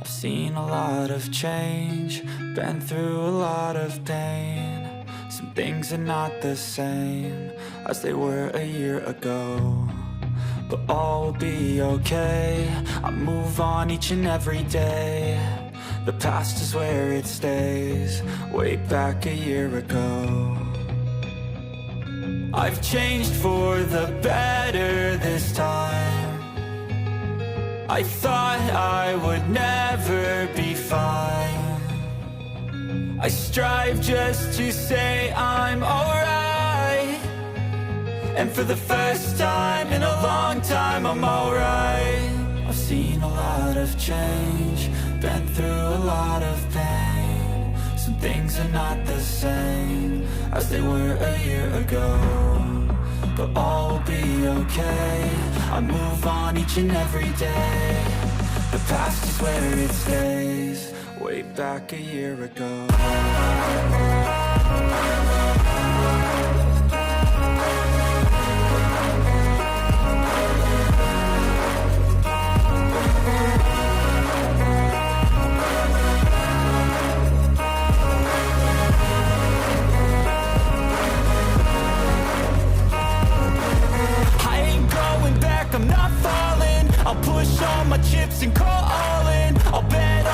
I've seen a lot of change, been through a lot of pain. Some things are not the same as they were a year ago, but all will be okay. I move on each and every day. The past is where it stays, way back a year ago. I've changed for the better this time. I thought I would never be fine. I strive just to say I'm alright, and for the first time in a long time I'm alright. I've seen a lot of change, been through a lot of pain. Some things are not the same as they were a year ago, but all will be okay. I move on each and every day. The past is where it stays, way back a year ago. I'm not falling, I'll push all my chips and call